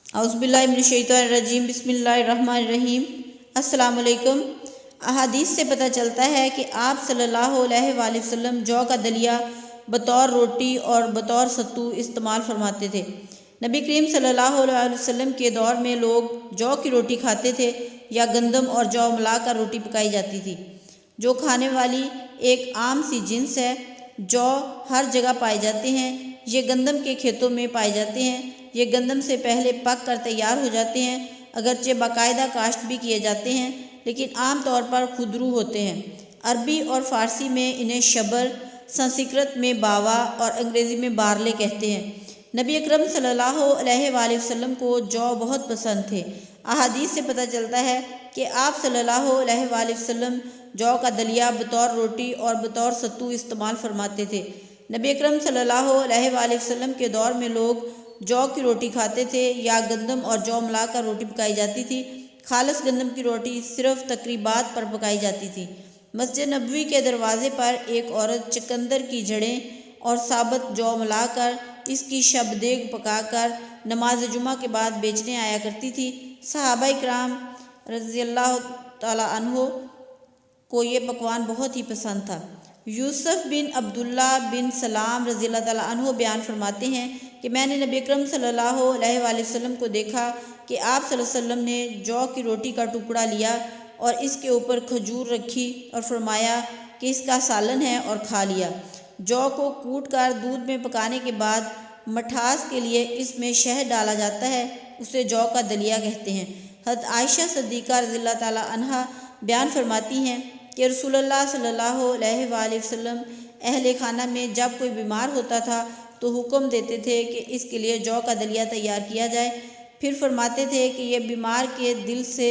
اعوذ باللہ من الشیطان الرجیم، بسم اللہ الرحمن الرحیم۔ السلام علیکم۔ احادیث سے پتہ چلتا ہے کہ آپ صلی اللہ علیہ وآلہ وسلم جو کا دلیہ بطور روٹی اور بطور ستو استعمال فرماتے تھے۔ نبی کریم صلی اللہ علیہ وسلم کے دور میں لوگ جو کی روٹی کھاتے تھے یا گندم اور جو ملا کر روٹی پکائی جاتی تھی۔ جو کھانے والی ایک عام سی جنس ہے۔ جو ہر جگہ پائے جاتے ہیں۔ یہ گندم کے کھیتوں میں پائے جاتے ہیں۔ یہ گندم سے پہلے پک کر تیار ہو جاتے ہیں، اگرچہ باقاعدہ کاشت بھی کیے جاتے ہیں، لیکن عام طور پر خودرو ہوتے ہیں۔ عربی اور فارسی میں انہیں شبر، سنسکرت میں باوا اور انگریزی میں بارلے کہتے ہیں۔ نبی اکرم صلی اللہ علیہ وآلہ وسلم کو جو بہت پسند تھے۔ احادیث سے پتہ چلتا ہے کہ آپ صلی اللہ علیہ وآلہ وسلم جو کا دلیہ بطور روٹی اور بطور ستو استعمال فرماتے تھے۔ نبی اکرم صلی اللہ علیہ وآلہ وسلم کے دور میں لوگ جو کی روٹی کھاتے تھے یا گندم اور جو ملا کر روٹی پکائی جاتی تھی۔ خالص گندم کی روٹی صرف تقریبات پر پکائی جاتی تھی۔ مسجد نبوی کے دروازے پر ایک عورت چقندر کی جڑیں اور ثابت جو ملا کر اس کی شب دیگ پکا کر نماز جمعہ کے بعد بیچنے آیا کرتی تھی۔ صحابہ کرام رضی اللہ تعالیٰ عنہ کو یہ پکوان بہت ہی پسند تھا۔ یوسف بن عبداللہ بن سلام رضی اللہ تعالیٰ عنہ بیان فرماتے ہیں کہ میں نے نبی اکرم صلی اللہ علیہ وآلہ وسلم کو دیکھا کہ آپ صلی اللہ علیہ وسلم نے جو کی روٹی کا ٹکڑا لیا اور اس کے اوپر کھجور رکھی اور فرمایا کہ اس کا سالن ہے اور کھا لیا۔ جو کو کوٹ کر دودھ میں پکانے کے بعد مٹھاس کے لیے اس میں شہد ڈالا جاتا ہے، اسے جو کا دلیہ کہتے ہیں۔ حضرت عائشہ صدیقہ رضی اللہ تعالیٰ عنہا بیان فرماتی ہیں کہ رسول اللہ صلی اللہ علیہ وآلہ وسلم اہل خانہ میں جب کوئی بیمار ہوتا تھا تو حکم دیتے تھے کہ اس کے لیے جو کا دلیہ تیار کیا جائے، پھر فرماتے تھے کہ یہ بیمار کے دل سے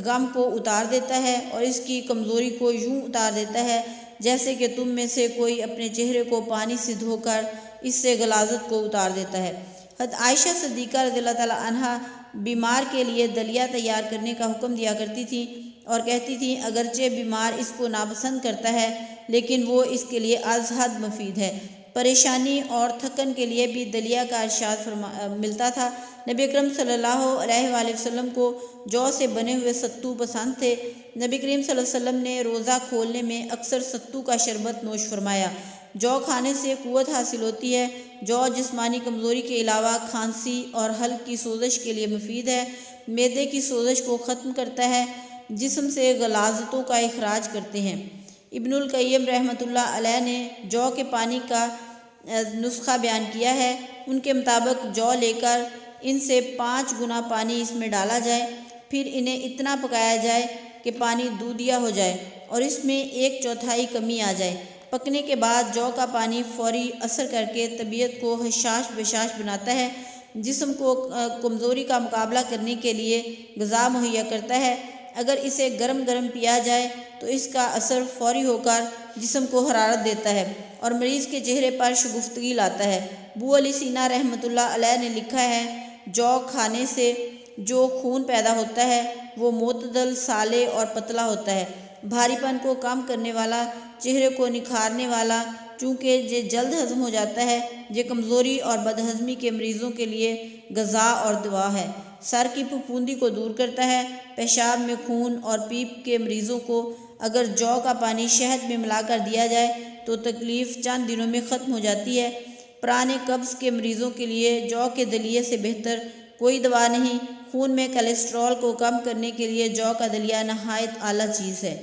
غم کو اتار دیتا ہے اور اس کی کمزوری کو یوں اتار دیتا ہے جیسے کہ تم میں سے کوئی اپنے چہرے کو پانی سے دھو کر اس سے غلاظت کو اتار دیتا ہے۔ حضرت عائشہ صدیقہ رضی اللہ تعالیٰ عنہا بیمار کے لیے دلیہ تیار کرنے کا حکم دیا کرتی تھیں اور کہتی تھیں اگرچہ بیمار اس کو ناپسند کرتا ہے لیکن وہ اس کے لیے از حد مفید ہے۔ پریشانی اور تھکن کے لیے بھی دلیہ کا ارشاد ملتا تھا۔ نبی اکرم صلی اللہ علیہ وآلہ وسلم کو جو سے بنے ہوئے ستو پسند تھے۔ نبی کریم صلی اللہ علیہ وسلم نے روزہ کھولنے میں اکثر ستو کا شربت نوش فرمایا۔ جو کھانے سے قوت حاصل ہوتی ہے۔ جو جسمانی کمزوری کے علاوہ کھانسی اور حلق کی سوزش کے لیے مفید ہے۔ معدے کی سوزش کو ختم کرتا ہے، جسم سے غلاظتوں کا اخراج کرتے ہیں۔ ابن القیم رحمۃ اللہ علیہ نے جو کے پانی کا نسخہ بیان کیا ہے۔ ان کے مطابق جو لے کر ان سے 5 گنا پانی اس میں ڈالا جائے، پھر انہیں اتنا پکایا جائے کہ پانی دودھیا ہو جائے اور اس میں 1/4 کمی آ جائے۔ پکنے کے بعد جو کا پانی فوری اثر کر کے طبیعت کو حشاش بشاش بناتا ہے، جسم کو کمزوری کا مقابلہ کرنے کے لیے غذا مہیا کرتا ہے۔ اگر اسے گرم گرم پیا جائے تو اس کا اثر فوری ہو کر جسم کو حرارت دیتا ہے اور مریض کے چہرے پر شگفتگی لاتا ہے۔ ابو علی سینا رحمۃ اللہ علیہ نے لکھا ہے جو کھانے سے جو خون پیدا ہوتا ہے وہ معتدل، سالے اور پتلا ہوتا ہے، بھاری پن کو کم کرنے والا، چہرے کو نکھارنے والا، چونکہ یہ جلد ہضم ہو جاتا ہے۔ یہ کمزوری اور بدہضمی کے مریضوں کے لیے غذا اور دوا ہے۔ سر کی پھپھوندی کو دور کرتا ہے۔ پیشاب میں خون اور پیپ کے مریضوں کو اگر جو کا پانی شہد میں ملا کر دیا جائے تو تکلیف چند دنوں میں ختم ہو جاتی ہے۔ پرانے قبض کے مریضوں کے لیے جو کے دلیے سے بہتر کوئی دوا نہیں۔ خون میں کولیسٹرول کو کم کرنے کے لیے جو کا دلیہ نہایت اعلیٰ چیز ہے۔